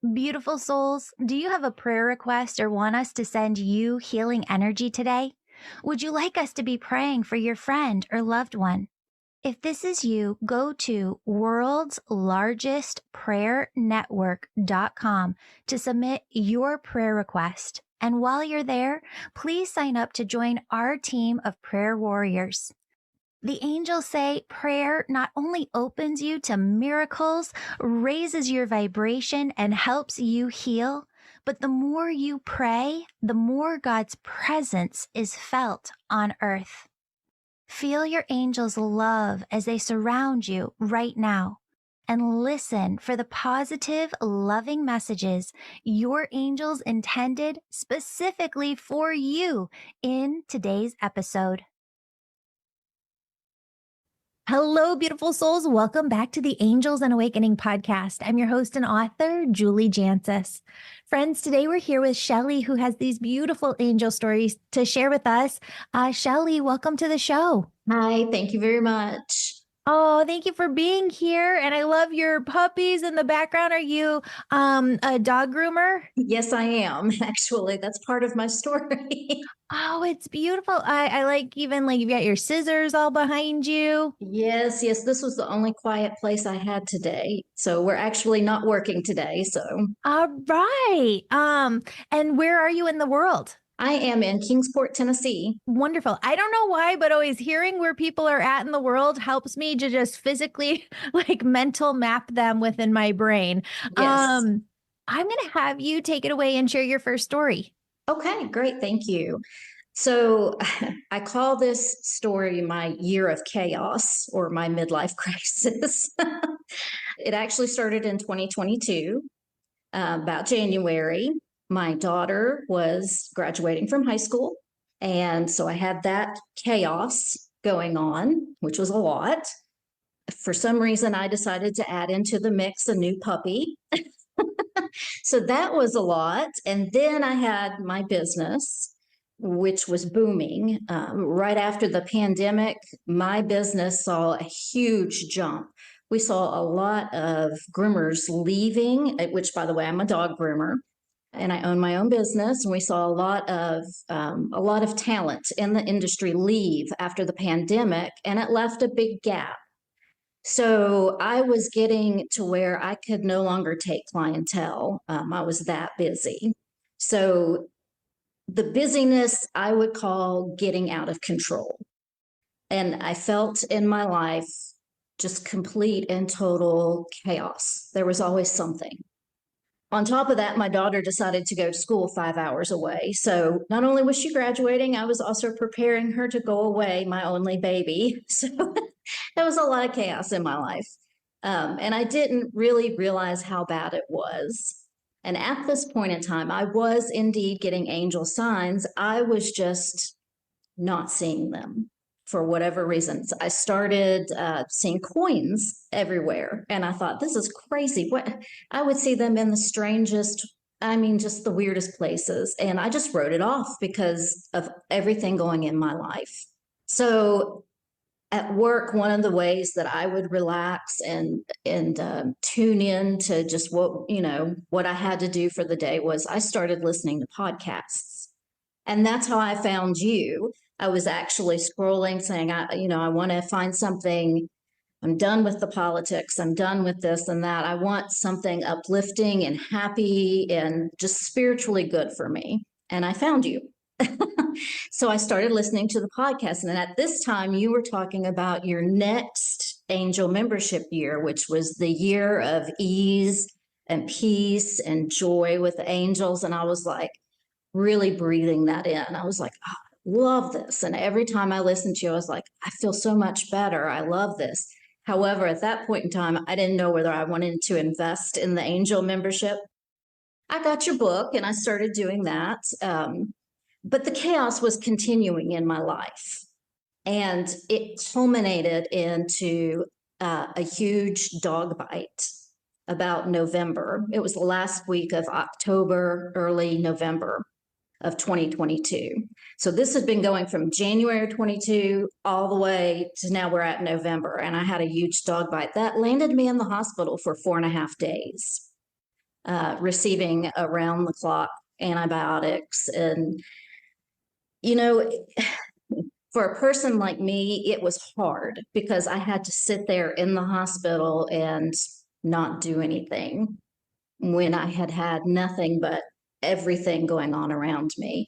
Beautiful souls, do you have a prayer request or want us to send you healing energy today? Would you like us to be praying for your friend or loved one? If this is you, go to worldslargestprayernetwork.com to submit your prayer request. And while you're there, please sign up to join our team of prayer warriors. The angels say prayer not only opens you to miracles, raises your vibration, and helps you heal, but the more you pray, the more God's presence is felt on earth. Feel your angels' love as they surround you right now, and listen for the positive, loving messages your angels intended specifically for you in today's episode. Hello, beautiful souls. Welcome back to the Angels and Awakening podcast. I'm your host and author, Julie Jancis. Friends, today we're here with Shelly, who has these beautiful angel stories to share with us. Shelly, welcome to the show. Hi, thank you very much. Oh, thank you for being here. And I love your puppies in the background. Are you a dog groomer? Yes, I am. Actually, that's part of my story. Oh, it's beautiful. I like even like you've got your scissors all behind you. Yes, this was the only quiet place I had today. So we're actually not working today. So All right. And where are you in the world? I am in Kingsport, Tennessee. Wonderful. I don't know why, but always hearing where people are at in the world helps me to just physically like mental map them within my brain. Yes. I'm going to have you take it away and share your first story. Okay, great. Thank you. So I call this story my year of chaos or my midlife crisis. It actually started in 2022, about January. My daughter was graduating from high school. And so I had that chaos going on, which was a lot. For some reason, I decided to add into the mix a new puppy. So that was a lot. And then I had my business, which was booming. Right after the pandemic, my business saw a huge jump. We saw a lot of groomers leaving, which, by the way, I'm a dog groomer and I own my own business. And we saw a lot of talent in the industry leave after the pandemic, and it left a big gap. So I was getting to where I could no longer take clientele. I was that busy. So the busyness I would call getting out of control. And I felt in my life just complete and total chaos. There was always something. On top of that, my daughter decided to go to school 5 hours away. So not only was she graduating, I was also preparing her to go away, my only baby. So there was a lot of chaos in my life. And I didn't really realize how bad it was. And at this point in time, I was indeed getting angel signs. I was just not seeing them for whatever reasons. I started seeing coins everywhere. And I thought, this is crazy. What? I would see them in the strangest, just the weirdest places. And I just wrote it off because of everything going in my life. So at work, one of the ways that I would relax and tune in to just what I had to do for the day was I started listening to podcasts. And that's how I found you. I was actually scrolling saying, I want to find something. I'm done with the politics. I'm done with this and that. I want something uplifting and happy and just spiritually good for me. And I found you. So I started listening to the podcast. And at this time, you were talking about your next angel membership year, which was the year of ease and peace and joy with the angels. And I was like, really breathing that in. I was like, oh, I love this. And every time I listened to you, I was like, I feel so much better. I love this. However, at that point in time, I didn't know whether I wanted to invest in the angel membership. I got your book and I started doing that. But the chaos was continuing in my life. And it culminated into a huge dog bite about November. It was the last week of October, early November of 2022. So this has been going from January 22 all the way to now we're at November. And I had a huge dog bite that landed me in the hospital for 4.5 days. receiving around the clock antibiotics. And, for a person like me, it was hard because I had to sit there in the hospital and not do anything when I had had nothing but everything going on around me.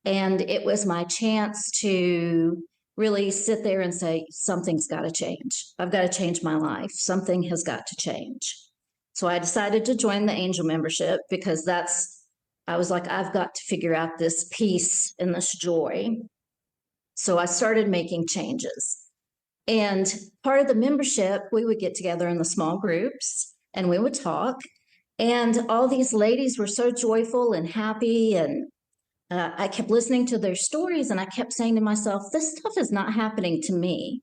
And it was my chance to really sit there and say, something's got to change. I've got to change my life. Something has got to change. So I decided to join the angel membership because I was like, I've got to figure out this peace and this joy. So I started making changes. And part of the membership, we would get together in the small groups and we would talk. And all these ladies were so joyful and happy. And I kept listening to their stories and I kept saying to myself, this stuff is not happening to me.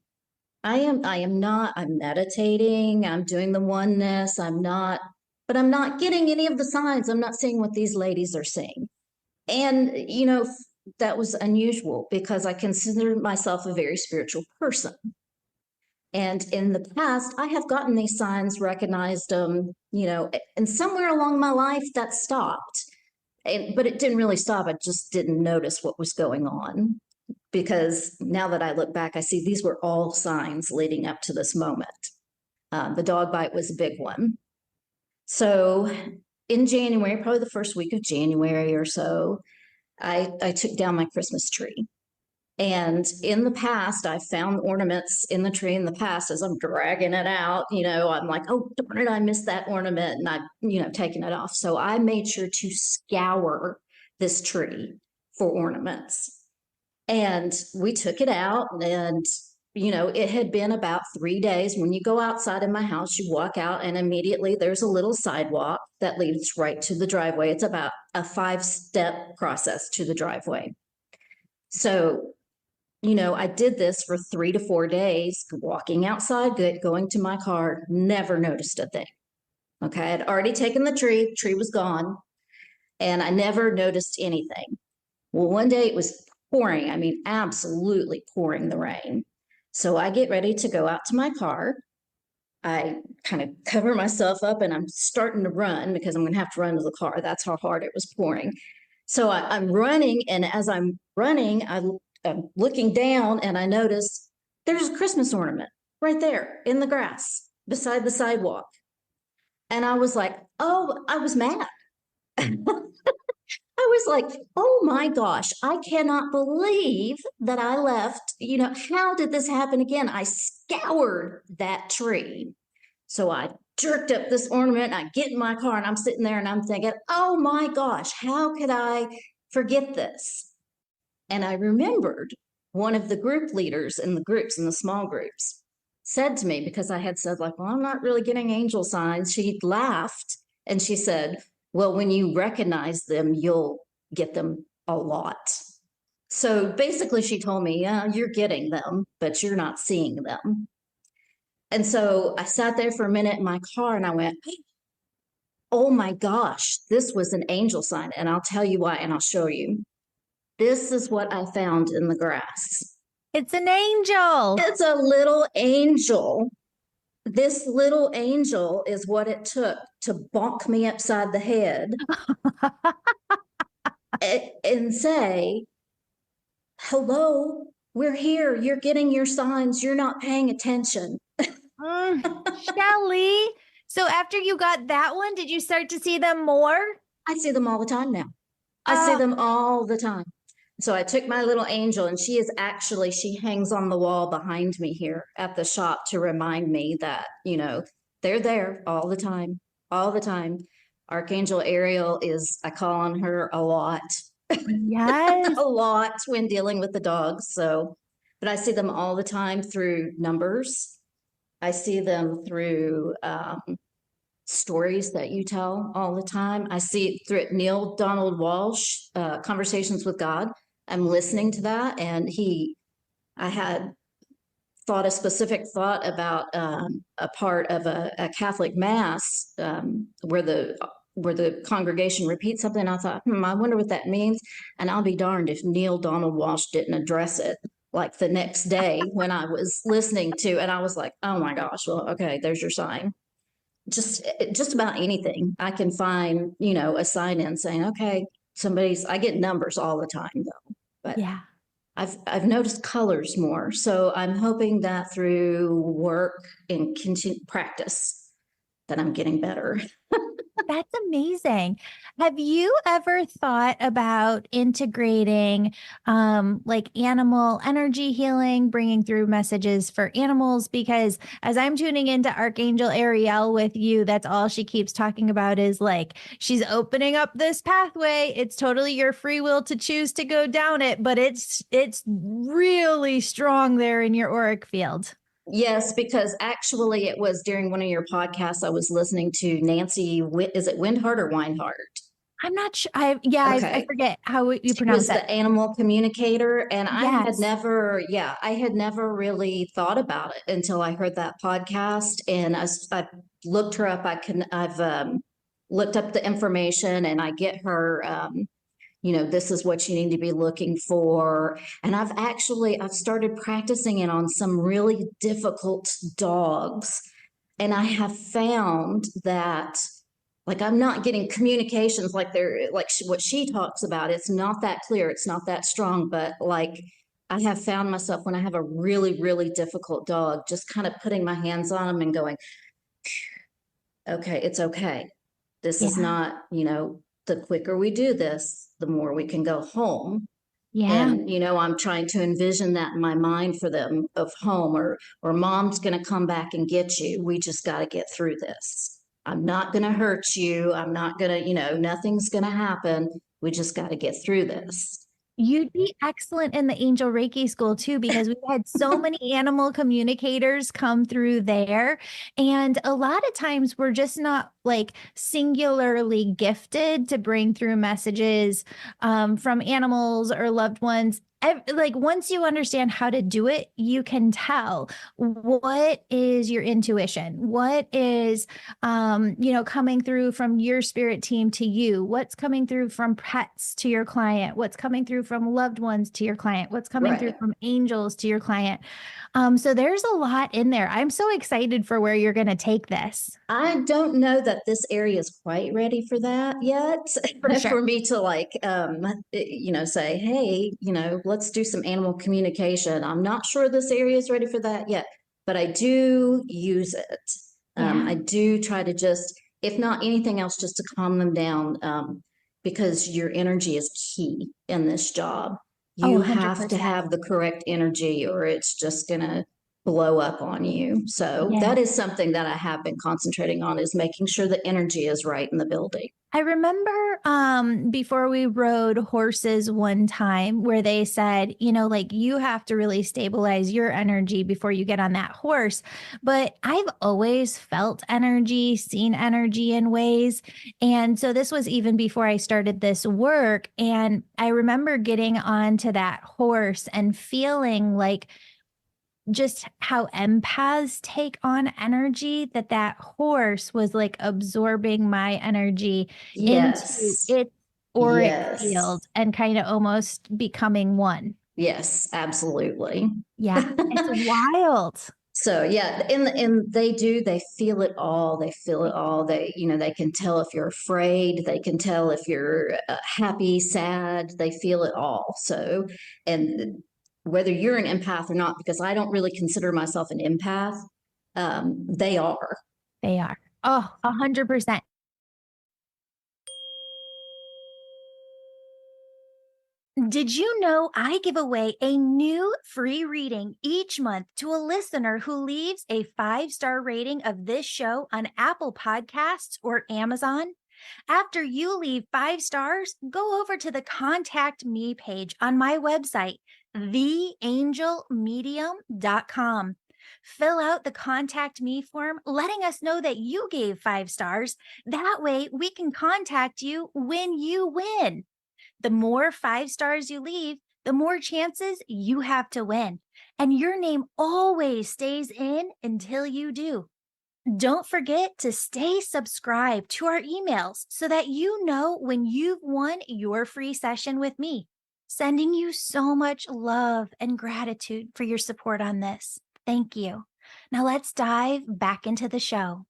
I'm meditating, I'm doing the oneness, but I'm not getting any of the signs. I'm not seeing what these ladies are seeing. And, that was unusual because I consider myself a very spiritual person. And in the past, I have gotten these signs, recognized them, and somewhere along my life that stopped. But it didn't really stop. I just didn't notice what was going on because now that I look back, I see these were all signs leading up to this moment. The dog bite was a big one. So in January, probably the first week of January or so, I took down my Christmas tree. And in the past, I found ornaments in the tree in the past as I'm dragging it out. I'm like, oh, darn it, I missed that ornament. And I've, taken it off. So I made sure to scour this tree for ornaments. And we took it out and, it had been about 3 days. When you go outside in my house, you walk out and immediately there's a little sidewalk that leads right to the driveway. It's about a 5-step process to the driveway. So I did this for 3 to 4 days, walking outside, going to my car, never noticed a thing. Okay, I had already taken the tree was gone, and I never noticed anything. Well, one day it was pouring, absolutely pouring the rain. So I get ready to go out to my car. I kind of cover myself up and I'm starting to run because I'm going to have to run to the car. That's how hard it was pouring. So I'm running, and as I'm running, I'm looking down and I notice there's a Christmas ornament right there in the grass beside the sidewalk. And I was like, oh, I was mad. I was like, oh my gosh, I cannot believe that I left. How did this happen again? I scoured that tree. So I jerked up this ornament, I get in my car and I'm sitting there and I'm thinking, oh my gosh, how could I forget this? And I remembered one of the group leaders in the small groups said to me, because I had said like, well, I'm not really getting angel signs. She laughed and she said, well, when you recognize them, you'll get them a lot. So basically she told me, yeah, you're getting them, but you're not seeing them. And so I sat there for a minute in my car and I went, oh my gosh, this was an angel sign. And I'll tell you why, and I'll show you. This is what I found in the grass. It's an angel. It's a little angel. This little angel is what it took to bonk me upside the head and say, hello, we're here. You're getting your signs. You're not paying attention. Shelly, so after you got that one, did you start to see them more? I see them all the time now. I see them all the time. So I took my little angel, and she hangs on the wall behind me here at the shop to remind me that, they're there all the time, all the time. Archangel Ariel I call on her a lot. Yes. A lot when dealing with the dogs. So, but I see them all the time through numbers. I see them through stories that you tell all the time. I see it through Neil Donald Walsh, Conversations with God. I'm listening to that, and I had thought a specific thought about a part of a Catholic mass where the congregation repeats something. I thought, I wonder what that means. And I'll be darned if Neil Donald Walsh didn't address it like the next day when I was listening to, and I was like, oh my gosh, well, okay, there's your sign. just about anything. I can find, a sign in saying, okay, I get numbers all the time though, but Yeah. I've noticed colors more. So I'm hoping that through work and continue practice that I'm getting better. That's amazing. Have you ever thought about integrating like animal energy healing, bringing through messages for animals? Because as I'm tuning into Archangel Ariel with you, that's all she keeps talking about is like she's opening up this pathway. It's totally your free will to choose to go down it, but it's really strong there in your auric field. Yes, because actually it was during one of your podcasts I was listening to Nancy, is it Windhart or Weinhardt? I'm not sure. I Okay. forget how you She pronounce was it. the animal communicator, and Yes. I had never really thought about it until I heard that podcast, and I looked her up. I've looked up the information, and I get her. This is what you need to be looking for. And I've started practicing it on some really difficult dogs. And I have found that like I'm not getting communications like what she talks about. It's not that clear. It's not that strong. But like I have found myself when I have a really, really difficult dog, just kind of putting my hands on them and going, okay, it's okay. This is Yeah. not, the quicker we do this, the more we can go home. Yeah. And, I'm trying to envision that in my mind for them of home or mom's going to come back and get you. We just got to get through this. I'm not going to hurt you. I'm not going to, nothing's going to happen. We just got to get through this. You'd be excellent in the Angel Reiki school too, because we've had so many animal communicators come through there. And a lot of times we're just not like singularly gifted to bring through messages from animals or loved ones. Like once you understand how to do it, you can tell what is your intuition, what is coming through from your spirit team to you, what's coming through from pets to your client, what's coming through from loved ones to your client, what's coming through Right. from angels to your client. So there's a lot in there. I'm so excited for where you're going to take this. I don't know that this area is quite ready for that yet. For sure. For me to like, say, hey, let's do some animal communication. I'm not sure this area is ready for that yet, but I do use it. Yeah. I do try to just, if not anything else, just to calm them down, because your energy is key in this job. Oh, You have to 100%. have the correct energy, or it's just gonna blow up on you. So Yeah. that is something that I have been concentrating on, is making sure the energy is right in the building. I remember before we rode horses one time where they said, like you have to really stabilize your energy before you get on that horse. But I've always felt energy, seen energy in ways. And so this was even before I started this work. And I remember getting onto that horse and feeling like just how empaths take on energy, that horse was like absorbing my energy into Yes. its auric Yes. field and kind of almost becoming one. Yes, absolutely. Yeah, it's wild. So yeah, they feel it all. They feel it all. They can tell if you're afraid. They can tell if you're happy, sad. They feel it all. So, and whether you're an empath or not, because I don't really consider myself an empath, they are. They are. Oh, 100%. Did you know I give away a new free reading each month to a listener who leaves a 5-star rating of this show on Apple Podcasts or Amazon? After you leave 5 stars, go over to the Contact Me page on my website, theangelmedium.com. Fill out the Contact Me form, letting us know that you gave 5 stars. That way, we can contact you when you win. The more 5 stars you leave, the more chances you have to win. And your name always stays in until you do. Don't forget to stay subscribed to our emails so that you know when you've won your free session with me. Sending you so much love and gratitude for your support on this. Thank you. Now let's dive back into the show.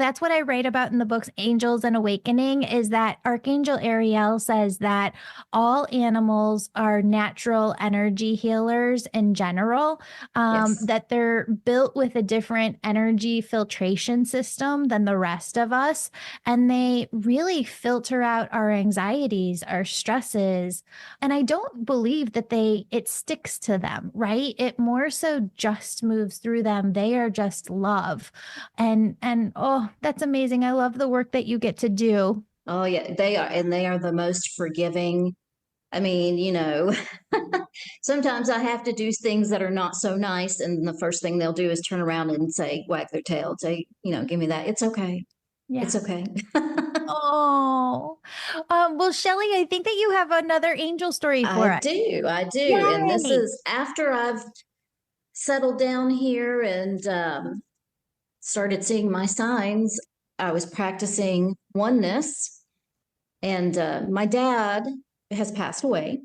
That's what I write about in the books Angels and Awakening, is that Archangel Ariel says that all animals are natural energy healers in general, Yes. that they're built with a different energy filtration system than the rest of us. And they really filter out our anxieties, our stresses. And I don't believe that it sticks to them, right? It more so just moves through them. They are just love. And oh, that's amazing. I love the work that you get to do. Oh, yeah, they are. And they are the most forgiving. I mean, sometimes I have to do things that are not so nice. And the first thing they'll do is turn around and say, wag their tail, say, give me that. It's okay. Yeah. It's okay. Oh, well, Shelly, I think that you have another angel story for I us. do. I do. And this Yay. is after I've settled down here and started seeing my signs. I was practicing oneness, and my dad has passed away.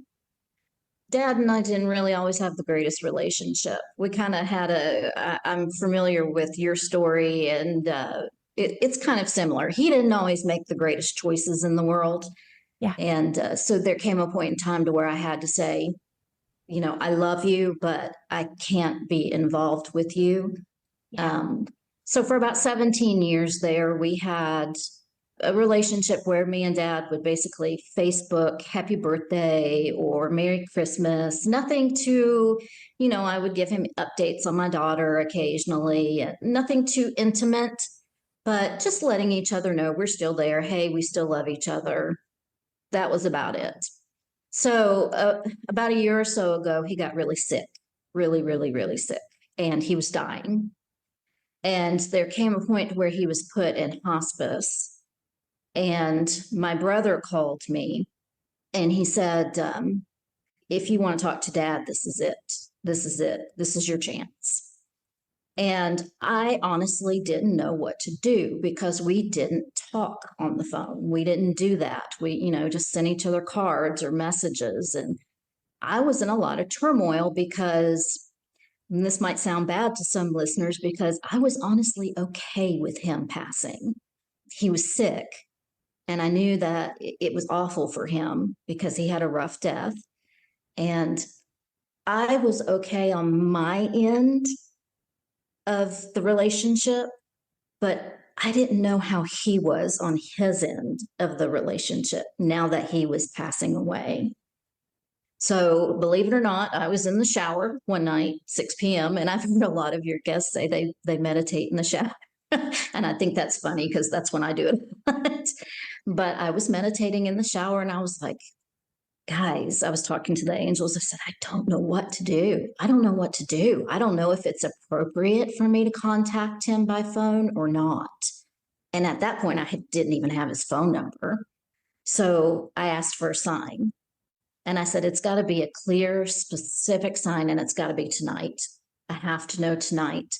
Dad and I didn't really always have the greatest relationship. We kind of had I'm familiar with your story, and it's kind of similar. He didn't always make the greatest choices in the world. Yeah. And so there came a point in time to where I had to say, I love you, but I can't be involved with you. Yeah. So for about 17 years there, we had a relationship where me and Dad would basically Facebook happy birthday or Merry Christmas, nothing too, I would give him updates on my daughter occasionally, nothing too intimate, but just letting each other know we're still there. Hey, we still love each other. That was about it. So about a year or so ago, he got really sick, really, really, really sick, and he was dying. And there came a point where he was put in hospice. And my brother called me and he said, if you want to talk to Dad, this is it. This is it. This is your chance. And I honestly didn't know what to do because we didn't talk on the phone. We didn't do that. We, just sent each other cards or messages. And I was in a lot of turmoil because, and this might sound bad to some listeners, because I was honestly okay with him passing. He was sick, and I knew that it was awful for him because he had a rough death. And I was okay on my end of the relationship, but I didn't know how he was on his end of the relationship now that he was passing away. So believe it or not, I was in the shower one night, 6 p.m., and I've heard a lot of your guests say they meditate in the shower. And I think that's funny because that's when I do it. But I was meditating in the shower and I was like, guys, I was talking to the angels. I said, I don't know what to do. I don't know what to do. I don't know if it's appropriate for me to contact him by phone or not. And at that point, didn't even have his phone number. So I asked for a sign. And I said, it's got to be a clear, specific sign, and it's got to be tonight. I have to know tonight.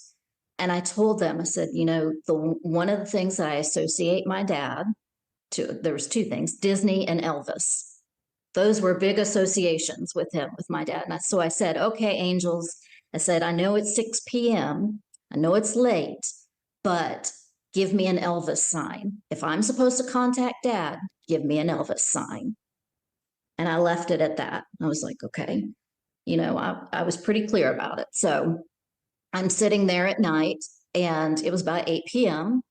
And I told them, I said, one of the things that I associate my dad to, there was two things, Disney and Elvis. Those were big associations with him, with my dad. And so I said, okay, angels, I said, I know it's 6 p.m. I know it's late, but give me an Elvis sign. If I'm supposed to contact Dad, give me an Elvis sign. And I left it at that. I was like, okay, I was pretty clear about it. So I'm sitting there at night, and it was about 8 p.m.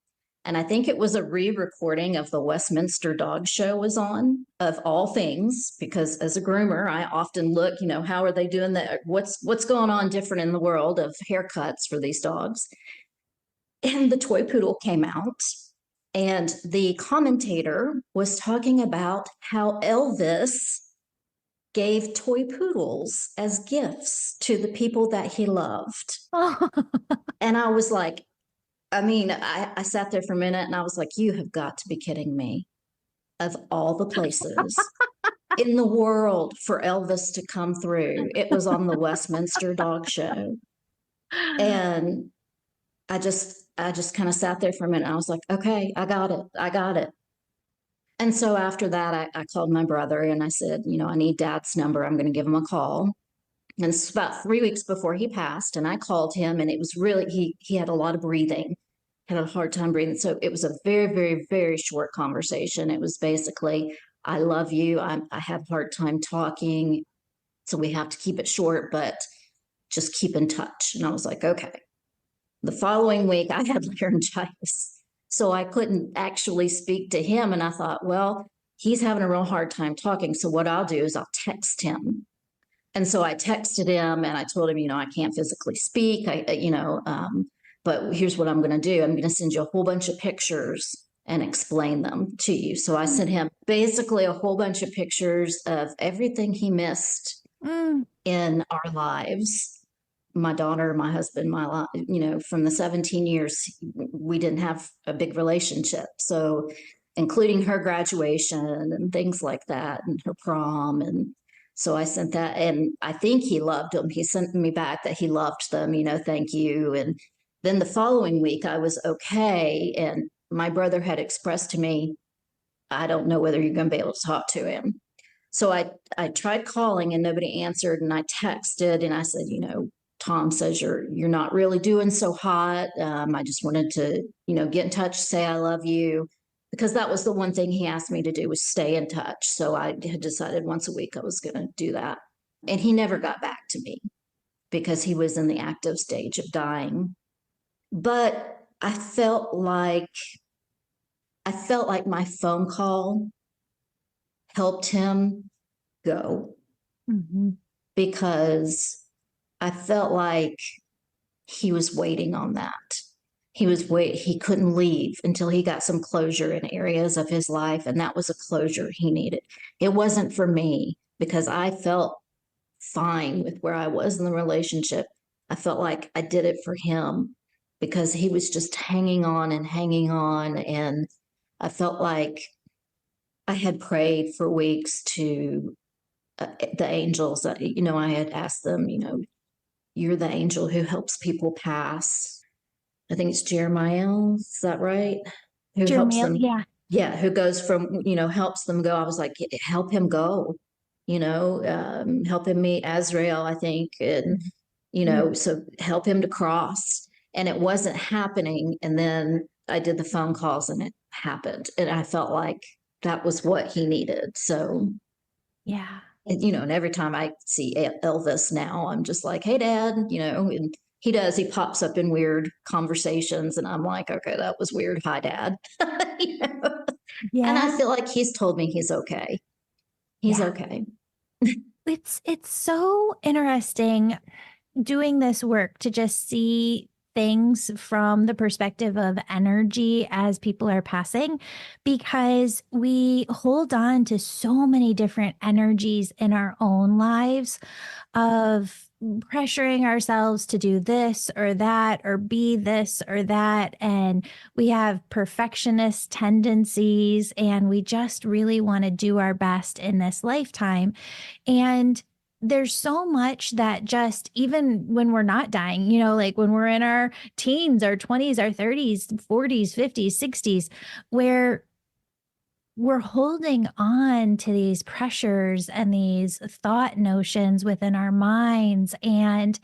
And I think it was a re-recording of the Westminster Dog Show was on, of all things, because as a groomer, I often look, how are they doing that? What's going on different in the world of haircuts for these dogs? And the toy poodle came out, and the commentator was talking about how Elvis gave toy poodles as gifts to the people that he loved. Oh. And I was like, I sat there for a minute and I was like, you have got to be kidding me. Of all the places in the world for Elvis to come through, it was on the Westminster Dog Show. And I just kind of sat there for a minute. And I was like, okay, I got it. And so after that, I called my brother and I said, I need Dad's number. I'm going to give him a call. And it's about 3 weeks before he passed. And I called him, and it was really, he had a lot of breathing. had a hard time breathing. So it was a very, very, very short conversation. It was basically, I love you. I have a hard time talking. So we have to keep it short, but just keep in touch. And I was like, okay. The following week, I had laryngitis. So I couldn't actually speak to him. And I thought, well, he's having a real hard time talking. So what I'll do is I'll text him. And so I texted him and I told him, I can't physically speak. But here's what I'm going to do. I'm going to send you a whole bunch of pictures and explain them to you. So I sent him basically a whole bunch of pictures of everything he missed in our lives. My daughter, my husband, my life, from the 17 years, we didn't have a big relationship. So including her graduation and things like that and her prom. And so I sent that, and I think he loved them. He sent me back that he loved them, thank you. And then the following week I was okay. And my brother had expressed to me, I don't know whether you're going to be able to talk to him. So I tried calling and nobody answered. And I texted and I said, Tom says you're not really doing so hot. I just wanted to, get in touch, say I love you, because that was the one thing he asked me to do was stay in touch. So I had decided once a week I was going to do that. And he never got back to me because he was in the active stage of dying. But I felt like my phone call helped him go because I felt like he was waiting on that. He couldn't leave until he got some closure in areas of his life. And that was a closure he needed. It wasn't for me because I felt fine with where I was in the relationship. I felt like I did it for him because he was just hanging on and hanging on. And I felt like I had prayed for weeks to the angels that, I had asked them, you're the angel who helps people pass. I think it's Jeremiah. Is that right? Who helps them? Yeah. Yeah. Who goes from, helps them go. I was like, help him go, help him meet Azrael, I think. And, so help him to cross. And it wasn't happening. And then I did the phone calls and it happened. And I felt like that was what he needed. So, yeah. And every time I see Elvis now, I'm just like, hey, Dad, and he pops up in weird conversations. And I'm like, okay, that was weird. Hi, Dad. Yeah. And I feel like he's told me he's okay. He's okay. It's so interesting doing this work to just see things from the perspective of energy as people are passing, because we hold on to so many different energies in our own lives of pressuring ourselves to do this or that or be this or that. And we have perfectionist tendencies and we just really want to do our best in this lifetime. And there's so much that just, even when we're not dying, like when we're in our teens, our 20s, our 30s, 40s, 50s, 60s, where we're holding on to these pressures and these thought notions within our minds. And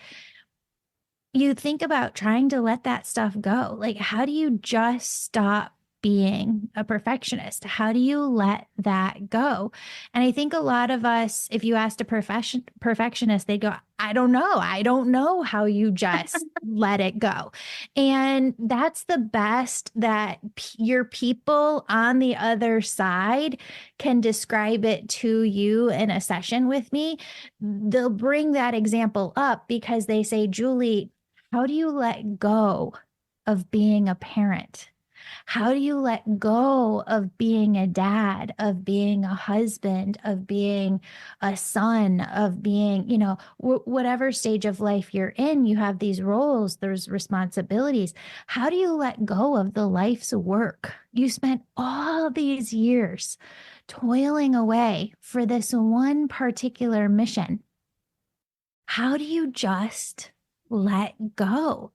you think about trying to let that stuff go. Like, how do you just stop being a perfectionist? How do you let that go? And I think a lot of us, if you asked a perfectionist, they'd go, I don't know. I don't know how you just let it go. And that's the best that your people on the other side can describe it to you in a session with me. They'll bring that example up because they say, Julie, how do you let go of being a parent? How do you let go of being a dad, of being a husband, of being a son, of being, whatever stage of life you're in, you have these roles, there's responsibilities. How do you let go of the life's work? You spent all these years toiling away for this one particular mission. How do you just let go?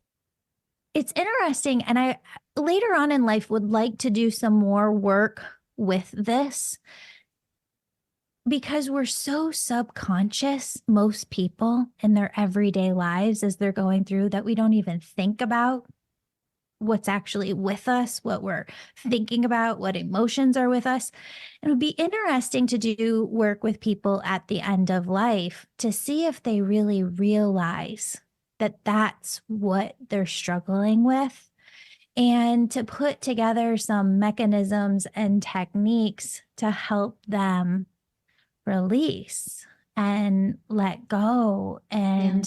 It's interesting. And I later on in life would like to do some more work with this because we're so subconscious, most people in their everyday lives as they're going through, that we don't even think about what's actually with us, what we're thinking about, what emotions are with us. It would be interesting to do work with people at the end of life to see if they really realize that that's what they're struggling with, and to put together some mechanisms and techniques to help them release and let go, Yeah.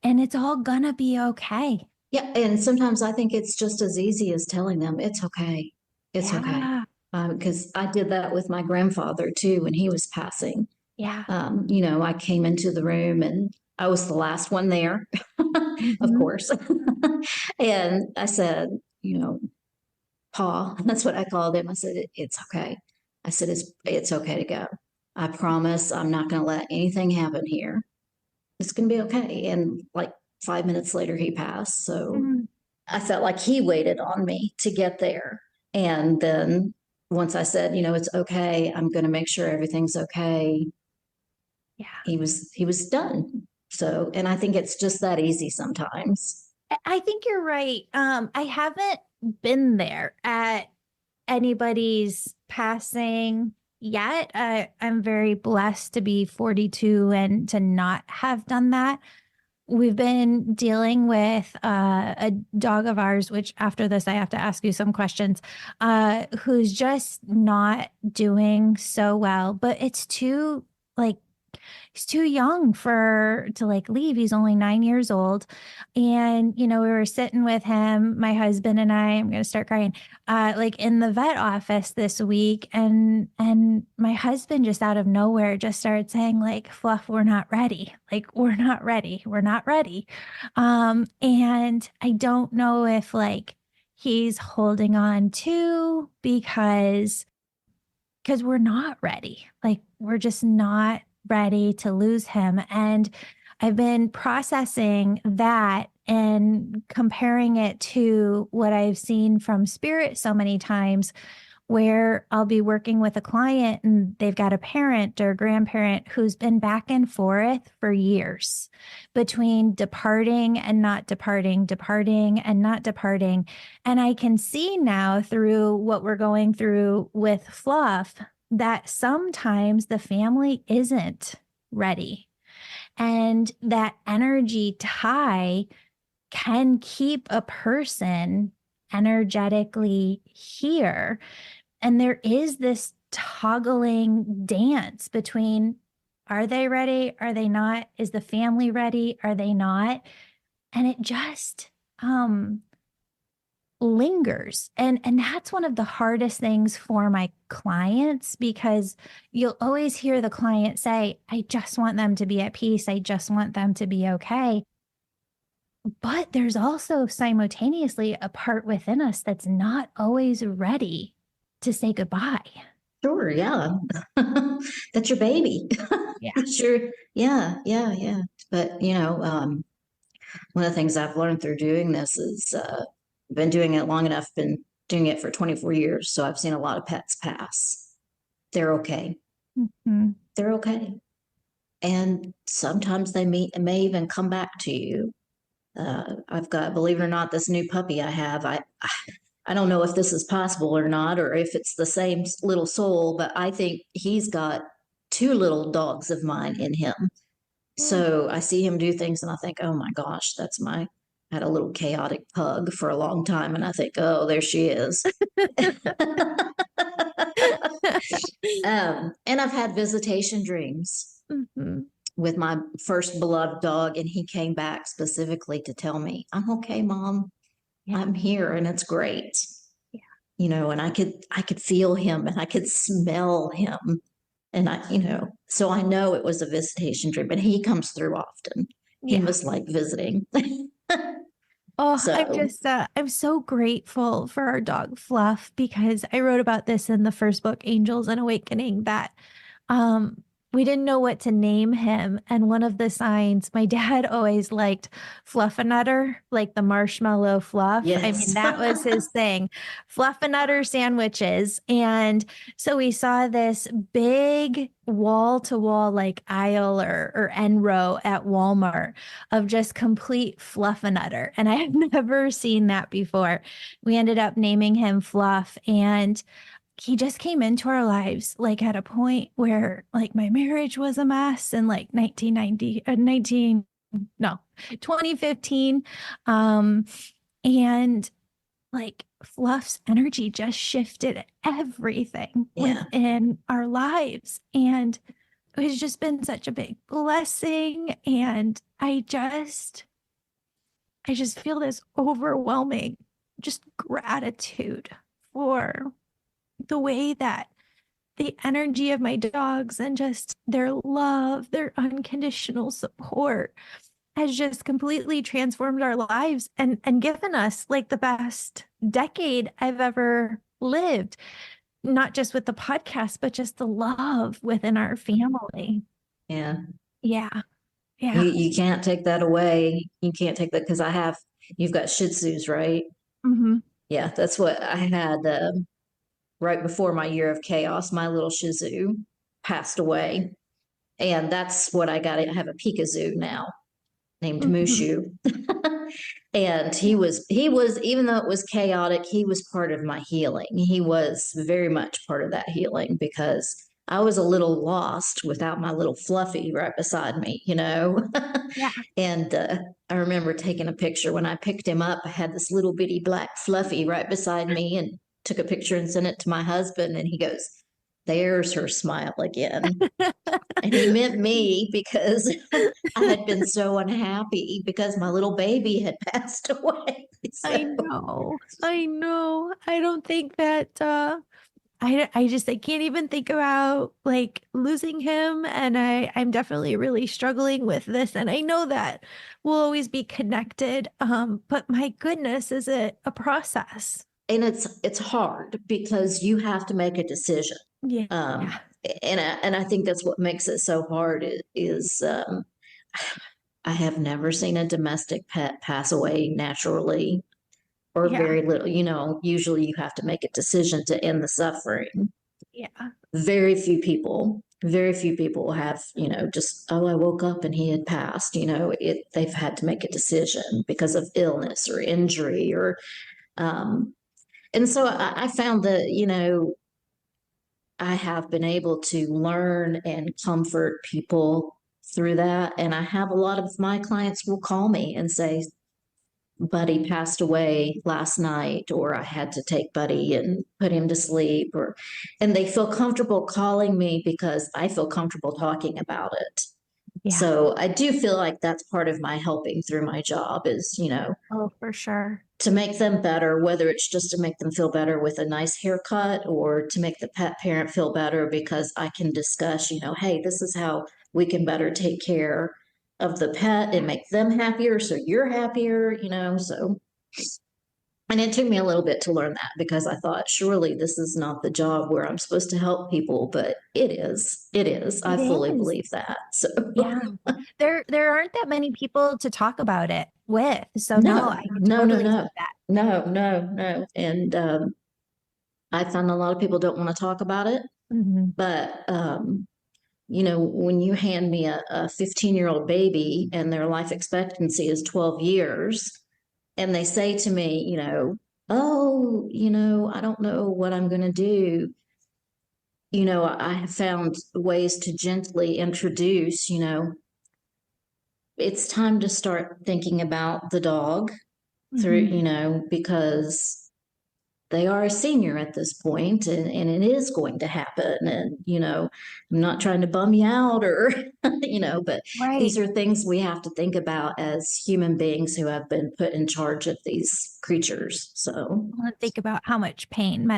and it's all gonna be okay. Yeah. And sometimes I think it's just as easy as telling them it's okay. It's okay. Yeah. Because I did that with my grandfather too when he was passing. Yeah. I came into the room and I was the last one there, of Mhm. course. And I said, Pa, that's what I called him. I said, it's okay. I said, it's okay to go. I promise I'm not going to let anything happen here. It's going to be okay. And like 5 minutes later, he passed. So Mm. I felt like he waited on me to get there. And then once I said, it's okay, I'm going to make sure everything's okay, Yeah. he was done. So, and I think it's just that easy sometimes. I think you're right. I haven't been there at anybody's passing yet. I'm very blessed to be 42 and to not have done that. We've been dealing with a dog of ours, which after this, I have to ask you some questions, who's just not doing so well, but it's too, like, he's too young to like leave. He's only 9 years old. And, we were sitting with him, my husband and I'm going to start crying, like in the vet office this week. And my husband just out of nowhere just started saying like, Fluff, we're not ready. Like, we're not ready. We're not ready. And I don't know if like he's holding on to because we're not ready. Like, we're just not ready to lose him. And I've been processing that and comparing it to what I've seen from spirit so many times, where I'll be working with a client and they've got a parent or a grandparent who's been back and forth for years between departing and not departing, departing and not departing. And I can see now through what we're going through with Fluff that sometimes the family isn't ready. And that energy tie can keep a person energetically here. And there is this toggling dance between, are they ready? Are they not? Is the family ready? Are they not? And it just lingers. And that's one of the hardest things for my clients, because you'll always hear the client say, I just want them to be at peace. I just want them to be okay. But there's also simultaneously a part within us that's not always ready to say goodbye. Sure, yeah. That's your baby. Yeah. Sure. Yeah, yeah, yeah. But, one of the things I've learned through doing this is I've been doing it long enough, been doing it for 24 years. So I've seen a lot of pets pass. They're okay. Mm-hmm. They're okay. And sometimes they may even come back to you. I've got, believe it or not, this new puppy I have. I don't know if this is possible or not, or if it's the same little soul, but I think he's got two little dogs of mine in him. So I see him do things and I think, oh my gosh, I had a little chaotic pug for a long time. And I think, oh, there she is. And I've had visitation dreams Mm-hmm. with my first beloved dog. And he came back specifically to tell me, I'm okay, Mom. Yeah. I'm here and it's great. Yeah. And I could feel him and I could smell him. And so I know it was a visitation dream, but he comes through often. He Yeah. must like visiting. Oh, So I'm so grateful for our dog Fluff, because I wrote about this in the first book, Angels and Awakening, that um we didn't know what to name him. And one of the signs, my dad always liked Fluffernutter, like the marshmallow fluff. I mean, Yes. that was his thing, Fluffernutter sandwiches. And so we saw this big wall to wall, like aisle or end row at Walmart of just complete Fluffernutter. And I have never seen that before. We ended up naming him Fluff. And he just came into our lives like at a point where like my marriage was a mess in like 2015. And like Fluff's energy just shifted everything Yeah. within our lives. And it's just been such a big blessing. And I just feel this overwhelming just gratitude for the way that the energy of my dogs and just their love, their unconditional support has just completely transformed our lives and given us like the best decade I've ever lived, not just with the podcast, but just the love within our family. Yeah. Yeah. You Yeah. you can't take that away. You can't take that because you've got Shih Tzus, right? Hmm. Yeah, that's what I had right before my year of chaos. My little Shih Tzu passed away, and that's what I got. I have a Pikazoo now named Hmm. Mushu. And he was even though it was chaotic, he was part of my healing. He was very much part of that healing because I was a little lost without my little Fluffy right beside me, you know. Yeah. And I remember taking a picture when I picked him up. I had this little bitty black Fluffy right beside me and took a picture and sent it to my husband. And he goes, "There's her smile again." And he meant me because I had been so unhappy because my little baby had passed away. So, I know. I know. I don't think that I can't even think about like losing him. And I'm definitely really struggling with this. And I know that we'll always be connected. But my goodness, is it a process? and it's hard because you have to make a decision. Yeah. Um, and I think that's what makes it so hard is I have never seen a domestic pet pass away naturally or Yeah. very little. Usually you have to make a decision to end the suffering. Yeah. Very few people have, just, oh, I woke up and he had passed. They've had to make a decision because of illness or injury or, and so I found that, I have been able to learn and comfort people through that. And I have a lot of my clients will call me and say, Buddy passed away last night, or I had to take Buddy and put him to sleep, and they feel comfortable calling me because I feel comfortable talking about it. Yeah. So I do feel like that's part of my helping through my job is, Oh, for sure. to make them better, whether it's just to make them feel better with a nice haircut or to make the pet parent feel better because I can discuss, hey, this is how we can better take care of the pet and make them happier so you're happier, so. And it took me a little bit to learn that because I thought, surely this is not the job where I'm supposed to help people, but it is. It is. I It fully is. believe that. So, Yeah. There aren't that many people to talk about it with. So no, no, I can no, no, totally see no, that. no, no, no. And I find a lot of people don't want to talk about it. Mhm. But, when you hand me a 15-year-old baby and their life expectancy is 12 years, and they say to me, oh, I don't know what I'm going to do. I have found ways to gently introduce, it's time to start thinking about the dog through, Mhm. because they are a senior at this point and it is going to happen. And, I'm not trying to bum you out or, but Right. these are things we have to think about as human beings who have been put in charge of these creatures. So, Think about how much pain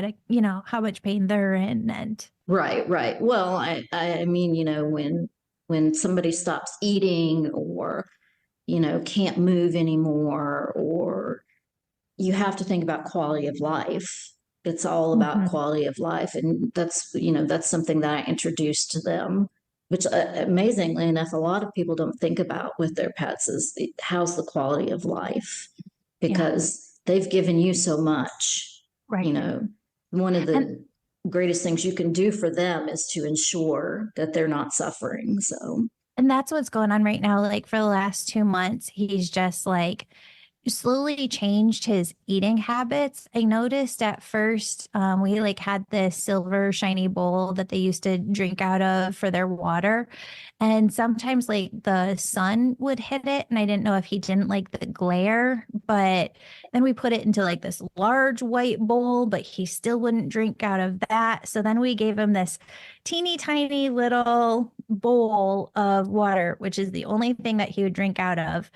how much pain they're in. And right, right. Well, I mean, when somebody stops eating or, can't move anymore, or you have to think about quality of life. It's all about Mhm. quality of life. And that's something that I introduced to them. which amazingly enough, a lot of people don't think about with their pets is how's the quality of life, Yeah. because they've given you so much. Right. You know, one of And the greatest things you can do for them is to ensure that they're not suffering. So, and that's what's going on right now. Like for the last 2 months, he's just like slowly changed his eating habits. I noticed at first, we like had this silver shiny bowl that they used to drink out of for their water. And sometimes like the sun would hit it. And I didn't know if he didn't like the glare, but then we put it into like this large white bowl, but he still wouldn't drink out of that. So then we gave him this teeny tiny little bowl of water, which is the only thing that he would drink out of.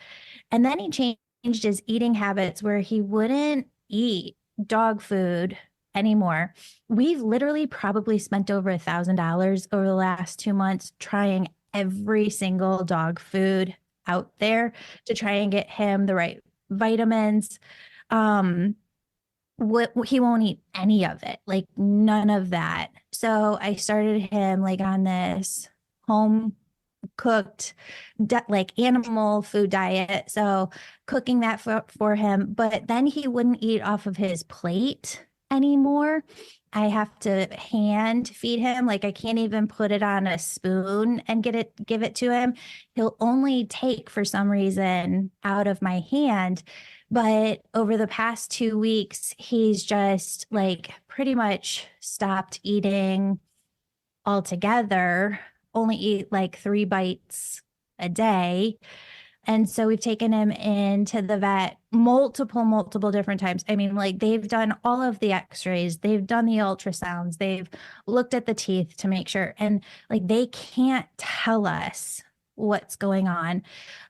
And then he changed his eating habits where he wouldn't eat dog food anymore. We've literally probably spent over $1,000 over the last 2 months trying every single dog food out there to try and get him the right vitamins. Um, he won't eat any of it, like none of that. So I started him like on this home cooked like animal food diet. So cooking that for him, but then he wouldn't eat off of his plate anymore. I have to hand feed him. Like I can't even put it on a spoon and give it to him. He'll only take for some reason out of my hand. But over the past 2 weeks, he's just like pretty much stopped eating altogether, only eat like 3 bites a day. And so we've taken him into the vet multiple different times. I mean, like they've done all of the x-rays, they've done the ultrasounds, they've looked at the teeth to make sure. And like they can't tell us what's going on.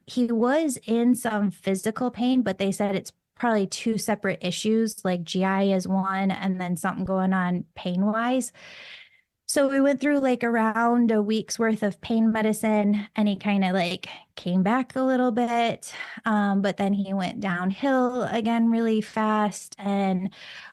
He was in some physical pain, but they said it's probably two separate issues, like GI is one, and then something going on pain wise. So we went through like around a week's worth of pain medicine and he kind of like came back a little bit. But then he went downhill again really fast. And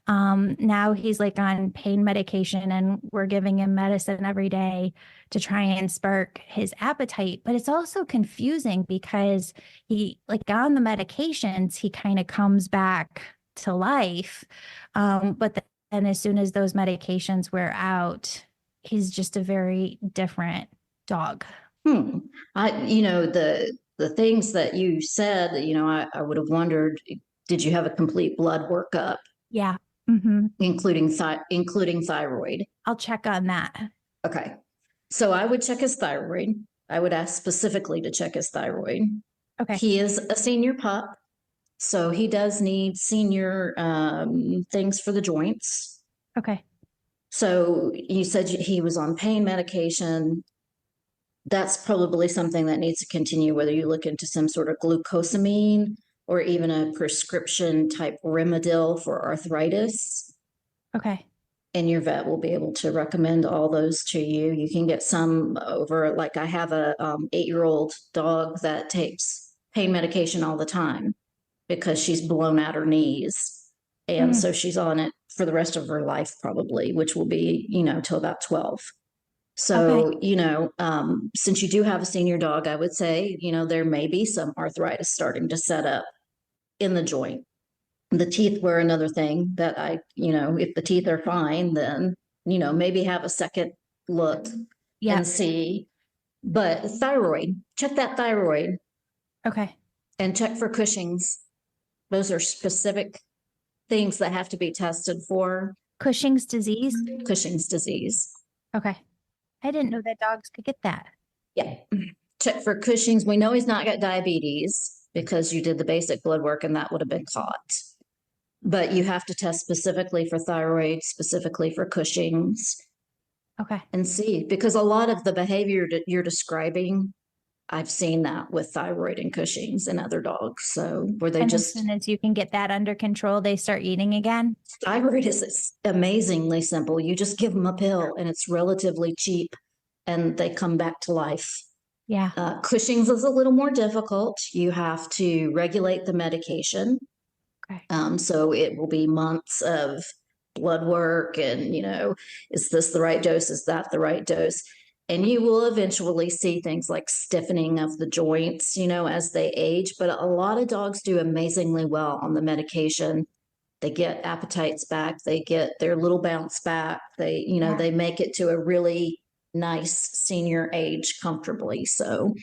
now he's like on pain medication and we're giving him medicine every day to try and spark his appetite. But it's also confusing because he like on the medications, he kind of comes back to life. But then as soon as those medications wear out, he's just a very different dog. The things that you said, I would have wondered, did you have a complete blood workup? Yeah. Mm-hmm. Including thyroid? I'll check on that. Okay. So I would check his thyroid. I would ask specifically to check his thyroid. Okay. He is a senior pup, so he does need senior things for the joints. Okay. So you said he was on pain medication. That's probably something that needs to continue, whether you look into some sort of glucosamine or even a prescription type Rimadyl for arthritis. Okay. And your vet will be able to recommend all those to you. You can get some over, like I have a 8-year-old dog that takes pain medication all the time because she's blown out her knees. And so she's on it for the rest of her life, probably, which will be, till about 12. So, Okay. Since you do have a senior dog, I would say, there may be some arthritis starting to set up in the joint. The teeth were another thing that if the teeth are fine, then, maybe have a second look and see. But thyroid, check that thyroid. Okay. And check for Cushing's. Those are specific things that have to be tested for. Cushing's disease? Cushing's disease. Okay. I didn't know that dogs could get that. Yeah. Check for Cushing's. We know he's not got diabetes because you did the basic blood work and that would have been caught. But you have to test specifically for thyroid, specifically for Cushing's. Okay. And see, because a lot of the behavior that you're describing, I've seen that with thyroid and Cushing's and other dogs. So where they as soon as you can get that under control, they start eating again. Thyroid is amazingly simple. You just give them a pill and it's relatively cheap and they come back to life. Yeah. Cushing's is a little more difficult. You have to regulate the medication. Okay. So it will be months of blood work and, is this the right dose? Is that the right dose? And you will eventually see things like stiffening of the joints, as they age. But a lot of dogs do amazingly well on the medication. They get appetites back, they get their little bounce back. They make it to a really nice senior age comfortably. So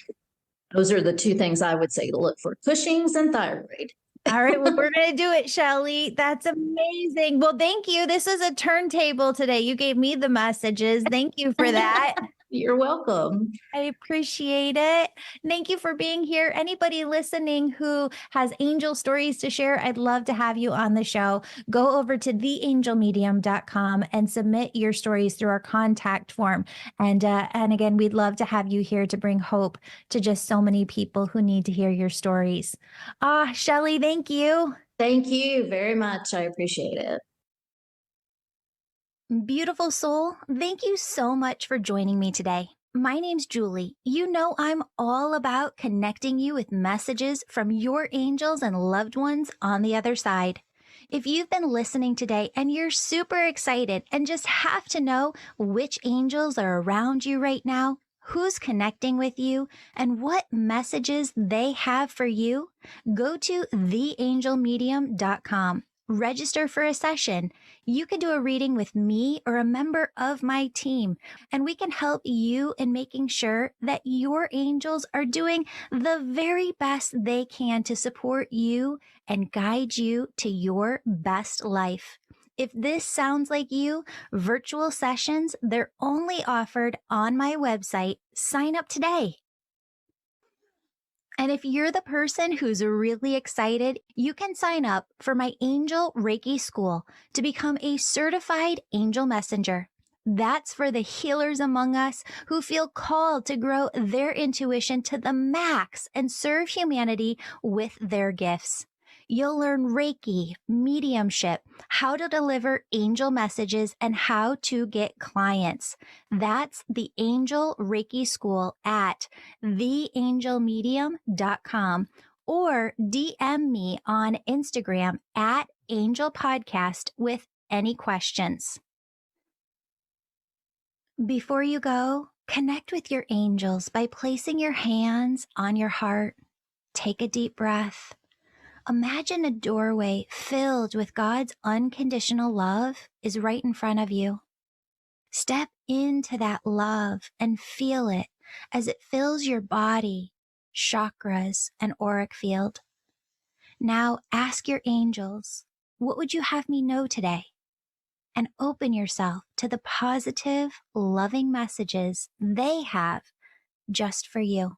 those are the two things I would say to look for: Cushing's and thyroid. All right, well, we're going to do it, Shelly. That's amazing. Well, thank you. This is a turntable today. You gave me the messages. Thank you for that. You're welcome. I appreciate it. Thank you for being here. Anybody listening who has angel stories to share, I'd love to have you on the show. Go over to theangelmedium.com and submit your stories through our contact form. And again, we'd love to have you here to bring hope to just so many people who need to hear your stories. Shelly, thank you. Thank you very much. I appreciate it. Beautiful soul, thank you so much for joining me today. My name's Julie. You know I'm all about connecting you with messages from your angels and loved ones on the other side. If you've been listening today and you're super excited and just have to know which angels are around you right now, who's connecting with you, and what messages they have for you, go to theangelmedium.com. Register for a session. You can do a reading with me or a member of my team, and we can help you in making sure that your angels are doing the very best they can to support you and guide you to your best life. If this sounds like you, virtual sessions, they're only offered on my website. Sign up today. And if you're the person who's really excited, you can sign up for my Angel Reiki School to become a certified angel messenger. That's for the healers among us who feel called to grow their intuition to the max and serve humanity with their gifts. You'll learn Reiki, mediumship, how to deliver angel messages, and how to get clients. That's the Angel Reiki School at theangelmedium.com, or DM me on Instagram at Angel Podcast with any questions. Before you go, connect with your angels by placing your hands on your heart. Take a deep breath. Imagine a doorway filled with God's unconditional love is right in front of you. Step into that love and feel it as it fills your body, chakras, and auric field. Now ask your angels, what would you have me know today? And open yourself to the positive, loving messages they have just for you.